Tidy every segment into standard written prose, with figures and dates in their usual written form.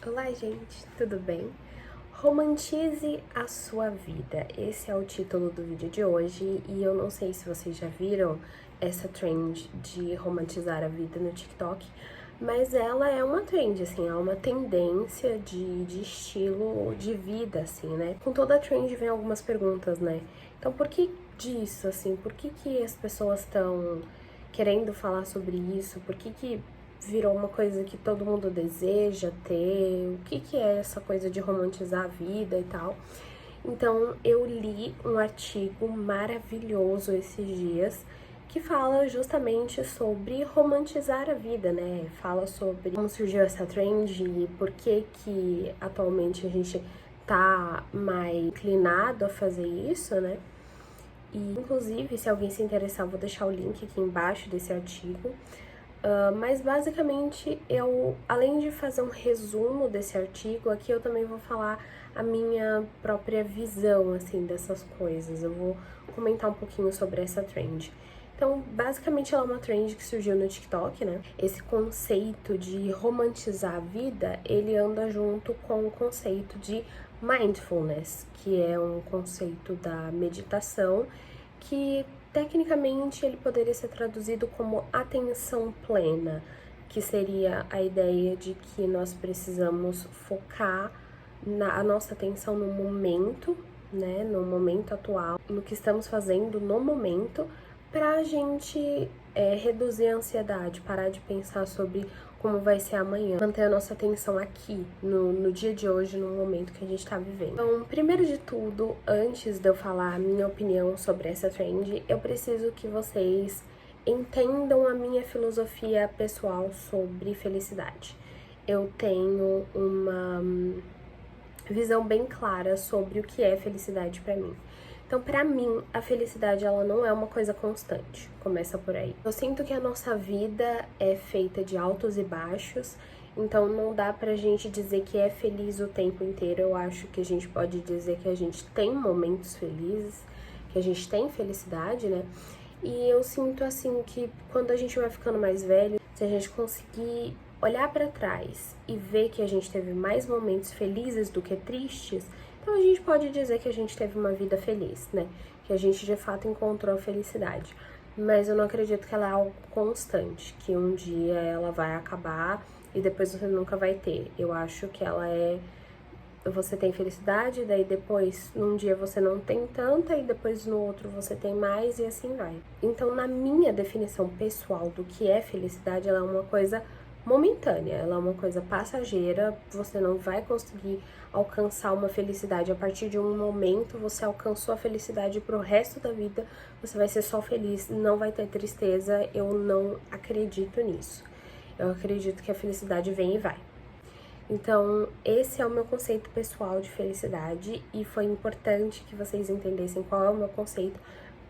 Olá, gente, tudo bem? Romantize a sua vida. Esse é o título do vídeo de hoje e eu não sei se vocês já viram essa trend de romantizar a vida no TikTok, mas ela é uma trend, assim, é uma tendência de estilo de vida, assim, né? Com toda a trend vem algumas perguntas, né? Então, por que disso, assim? Por que as pessoas estão querendo falar sobre isso? Por que virou uma coisa que todo mundo deseja ter? O que é essa coisa de romantizar a vida e tal? Então, eu li um artigo maravilhoso esses dias que fala justamente sobre romantizar a vida, né? Fala sobre como surgiu essa trend e por que atualmente a gente tá mais inclinado a fazer isso, né? E, inclusive, se alguém se interessar, eu vou deixar o link aqui embaixo desse artigo. Mas basicamente, além de fazer um resumo desse artigo, aqui eu também vou falar a minha própria visão, assim, dessas coisas. Eu vou comentar um pouquinho sobre essa trend. Então, basicamente, ela é uma trend que surgiu no TikTok, né? Esse conceito de romantizar a vida, ele anda junto com o conceito de mindfulness, que é um conceito da meditação que tecnicamente ele poderia ser traduzido como atenção plena, que seria a ideia de que nós precisamos focar a nossa atenção no momento, né, no momento atual, no que estamos fazendo no momento, para a gente reduzir a ansiedade, parar de pensar sobre como vai ser amanhã, manter a nossa atenção aqui, no dia de hoje, no momento que a gente tá vivendo. Então, primeiro de tudo, antes de eu falar a minha opinião sobre essa trend, eu preciso que vocês entendam a minha filosofia pessoal sobre felicidade. Eu tenho uma visão bem clara sobre o que é felicidade pra mim. Então, pra mim, a felicidade, ela não é uma coisa constante. Começa por aí. Eu sinto que a nossa vida é feita de altos e baixos, então não dá pra gente dizer que é feliz o tempo inteiro. Eu acho que a gente pode dizer que a gente tem momentos felizes, que a gente tem felicidade, né? E eu sinto, assim, que quando a gente vai ficando mais velho, se a gente conseguir olhar pra trás e ver que a gente teve mais momentos felizes do que tristes, então a gente pode dizer que a gente teve uma vida feliz, né? Que a gente de fato encontrou a felicidade. Mas eu não acredito que ela é algo constante, que um dia ela vai acabar e depois você nunca vai ter. Eu acho que ela é... Você tem felicidade, daí depois, num dia você não tem tanta, e depois no outro você tem mais, e assim vai. Então, na minha definição pessoal do que é felicidade, ela é uma coisa momentânea, ela é uma coisa passageira, você não vai conseguir alcançar uma felicidade a partir de um momento, você alcançou a felicidade pro resto da vida, você vai ser só feliz, não vai ter tristeza, eu não acredito nisso. Eu acredito que a felicidade vem e vai. Então, esse é o meu conceito pessoal de felicidade e foi importante que vocês entendessem qual é o meu conceito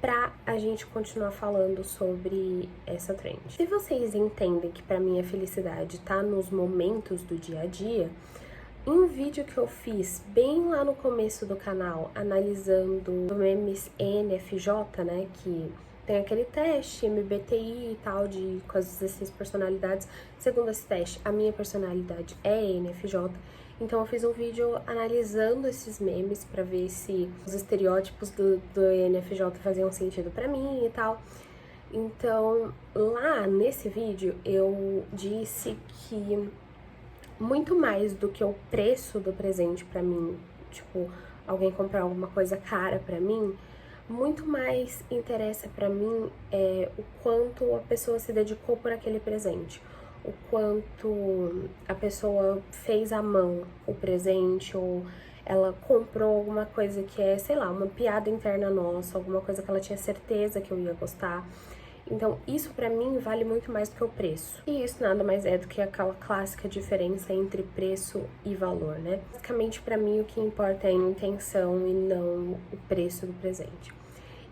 pra a gente continuar falando sobre essa trend. Se vocês entendem que pra mim a felicidade tá nos momentos do dia a dia, em um vídeo que eu fiz bem lá no começo do canal, analisando memes ENFJ, né, que tem aquele teste MBTI e tal, com as 16 personalidades. Segundo esse teste, a minha personalidade é ENFJ. Então eu fiz um vídeo analisando esses memes pra ver se os estereótipos do ENFJ faziam sentido pra mim e tal. Então, lá nesse vídeo, eu disse que muito mais do que o preço do presente pra mim, tipo, alguém comprar alguma coisa cara pra mim, muito mais interessa pra mim o quanto a pessoa se dedicou por aquele presente, o quanto a pessoa fez à mão o presente, ou ela comprou alguma coisa que é, sei lá, uma piada interna nossa, alguma coisa que ela tinha certeza que eu ia gostar. Então, isso pra mim vale muito mais do que o preço. E isso nada mais é do que aquela clássica diferença entre preço e valor, né? Basicamente, pra mim, o que importa é a intenção e não o preço do presente.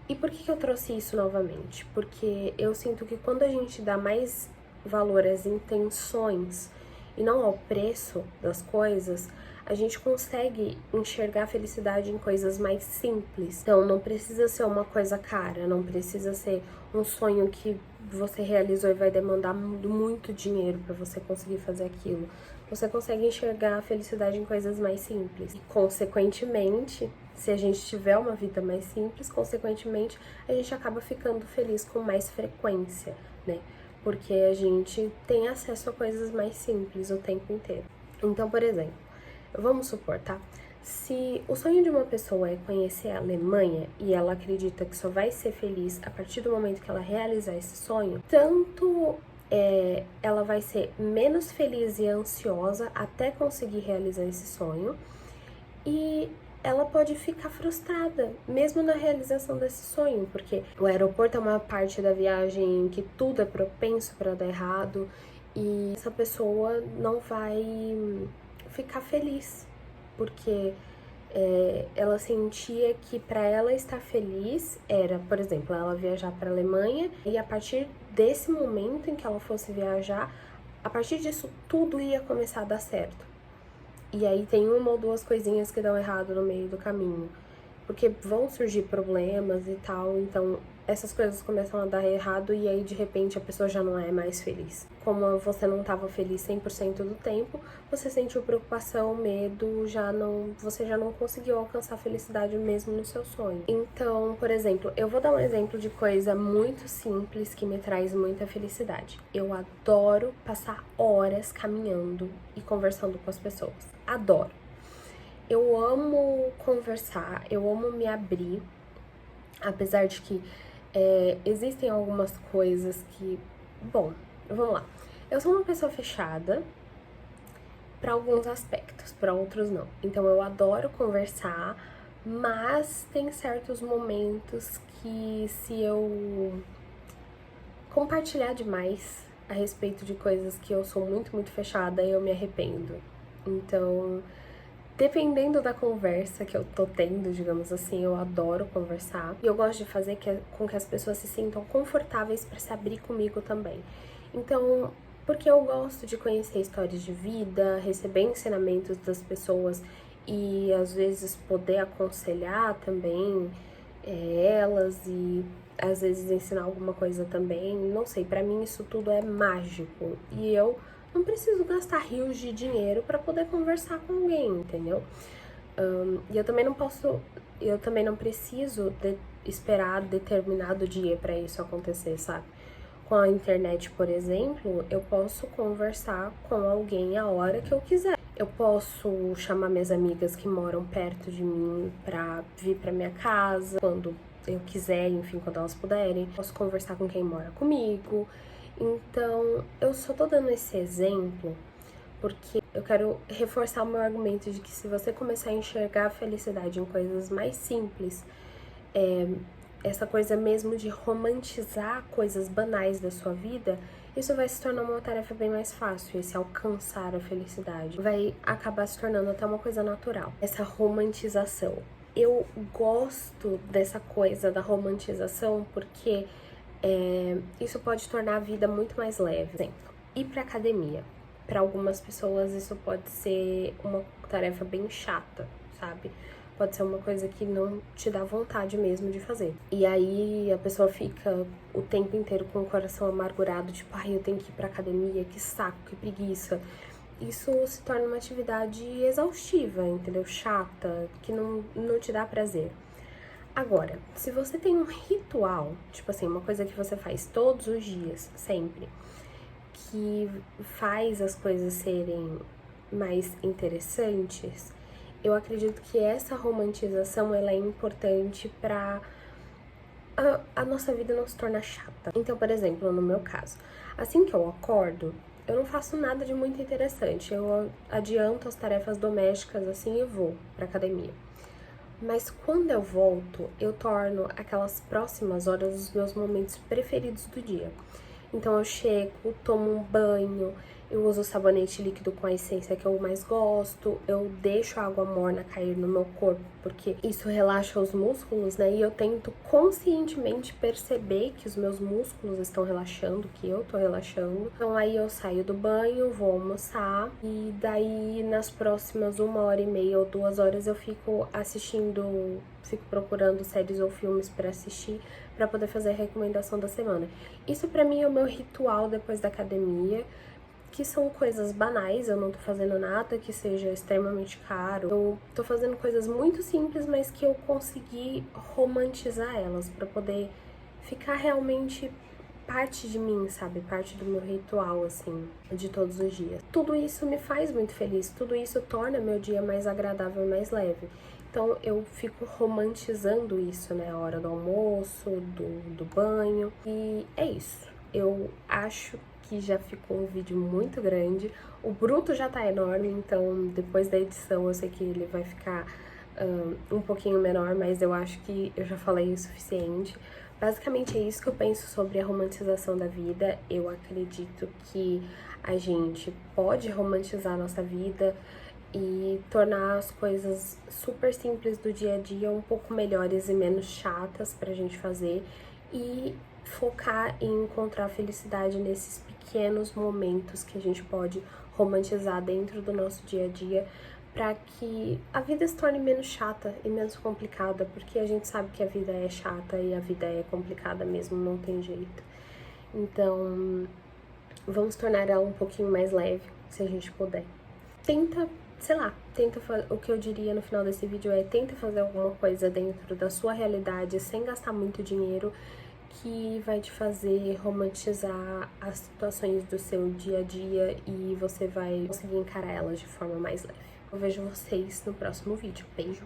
E por que eu trouxe isso novamente? Porque eu sinto que quando a gente dá mais valor às intenções e não ao preço das coisas, a gente consegue enxergar a felicidade em coisas mais simples. Então, não precisa ser uma coisa cara, não precisa ser um sonho que você realizou e vai demandar muito dinheiro para você conseguir fazer aquilo. você consegue enxergar a felicidade em coisas mais simples. E, consequentemente, se a gente tiver uma vida mais simples, consequentemente, a gente acaba ficando feliz com mais frequência, né? Porque a gente tem acesso a coisas mais simples o tempo inteiro. Então, por exemplo, vamos supor, tá? Se o sonho de uma pessoa é conhecer a Alemanha e ela acredita que só vai ser feliz a partir do momento que ela realizar esse sonho, tanto ela vai ser menos feliz e ansiosa até conseguir realizar esse sonho, e ela pode ficar frustrada, mesmo na realização desse sonho, porque o aeroporto é uma parte da viagem que tudo é propenso para dar errado, e essa pessoa não vai ficar feliz, porque ela sentia que para ela estar feliz era, por exemplo, ela viajar para a Alemanha, e a partir desse momento em que ela fosse viajar, a partir disso tudo ia começar a dar certo. E aí tem uma ou duas coisinhas que dão errado no meio do caminho, porque vão surgir problemas e tal, então essas coisas começam a dar errado e aí de repente a pessoa já não é mais feliz. Como você não estava feliz 100% do tempo, você sentiu preocupação, medo, você já não conseguiu alcançar a felicidade mesmo no seu sonho. Então, por exemplo, eu vou dar um exemplo de coisa muito simples que me traz muita felicidade. Eu adoro passar horas caminhando e conversando com as pessoas. Adoro. Eu amo conversar, eu amo me abrir, apesar de que existem algumas coisas que... Bom, vamos lá. Eu sou uma pessoa fechada para alguns aspectos, para outros não. Então eu adoro conversar, mas tem certos momentos que se eu compartilhar demais a respeito de coisas que eu sou muito fechada, eu me arrependo. Então, dependendo da conversa que eu tô tendo, digamos assim, eu adoro conversar. E eu gosto de fazer com que as pessoas se sintam confortáveis para se abrir comigo também. Então, porque eu gosto de conhecer histórias de vida, receber ensinamentos das pessoas e às vezes poder aconselhar também elas e às vezes ensinar alguma coisa também. Não sei, pra mim isso tudo é mágico. E eu não preciso gastar rios de dinheiro para poder conversar com alguém, entendeu? E eu também não preciso esperar determinado dia para isso acontecer, sabe? Com a internet, por exemplo, eu posso conversar com alguém a hora que eu quiser. Eu posso chamar minhas amigas que moram perto de mim pra vir pra minha casa quando eu quiser, enfim, quando elas puderem. Posso conversar com quem mora comigo. Então, eu só tô dando esse exemplo porque eu quero reforçar o meu argumento de que se você começar a enxergar a felicidade em coisas mais simples, essa coisa mesmo de romantizar coisas banais da sua vida, isso vai se tornar uma tarefa bem mais fácil. Esse alcançar a felicidade vai acabar se tornando até uma coisa natural. Essa romantização. Eu gosto dessa coisa da romantização porque isso pode tornar a vida muito mais leve. Por exemplo, ir pra academia. Para algumas pessoas isso pode ser uma tarefa bem chata, sabe? Pode ser uma coisa que não te dá vontade mesmo de fazer. E aí a pessoa fica o tempo inteiro com o coração amargurado, tipo, ai, eu tenho que ir pra academia, que saco, que preguiça. Isso se torna uma atividade exaustiva, entendeu? Chata, que não te dá prazer. Agora, se você tem um ritual, tipo assim, uma coisa que você faz todos os dias, sempre, que faz as coisas serem mais interessantes, eu acredito que essa romantização ela é importante pra a nossa vida não se tornar chata. Então, por exemplo, no meu caso, assim que eu acordo, eu não faço nada de muito interessante. Eu adianto as tarefas domésticas assim e vou pra academia. Mas quando eu volto, eu torno aquelas próximas horas os meus momentos preferidos do dia. Então eu chego, tomo um banho, eu uso o sabonete líquido com a essência que eu mais gosto, eu deixo a água morna cair no meu corpo, porque isso relaxa os músculos, né? E eu tento conscientemente perceber que os meus músculos estão relaxando, que eu tô relaxando. Então aí eu saio do banho, vou almoçar, e daí nas próximas 1h30 ou 2 horas eu fico procurando séries ou filmes pra assistir, pra poder fazer a recomendação da semana. Isso pra mim é o meu ritual depois da academia. que são coisas banais, eu não tô fazendo nada que seja extremamente caro. Eu tô fazendo coisas muito simples, mas que eu consegui romantizar elas pra poder ficar realmente parte de mim, sabe? Parte do meu ritual, assim, de todos os dias. Tudo isso me faz muito feliz, tudo isso torna meu dia mais agradável e mais leve. Então eu fico romantizando isso, né? A hora do almoço, do banho. E é isso. Eu acho que já ficou um vídeo muito grande. O bruto já tá enorme, então depois da edição eu sei que ele vai ficar um pouquinho menor, mas eu acho que eu já falei o suficiente. Basicamente é isso que eu penso sobre a romantização da vida. Eu acredito que a gente pode romantizar a nossa vida e tornar as coisas super simples do dia a dia um pouco melhores e menos chatas pra gente fazer e focar em encontrar felicidade nesses pequenos momentos que a gente pode romantizar dentro do nosso dia a dia para que a vida se torne menos chata e menos complicada, porque a gente sabe que a vida é chata e a vida é complicada mesmo, não tem jeito. Então, vamos tornar ela um pouquinho mais leve, se a gente puder. Tenta, sei lá, o que eu diria no final desse vídeo é tenta fazer alguma coisa dentro da sua realidade sem gastar muito dinheiro que vai te fazer romantizar as situações do seu dia a dia e você vai conseguir encarar elas de forma mais leve. Eu vejo vocês no próximo vídeo. Beijo!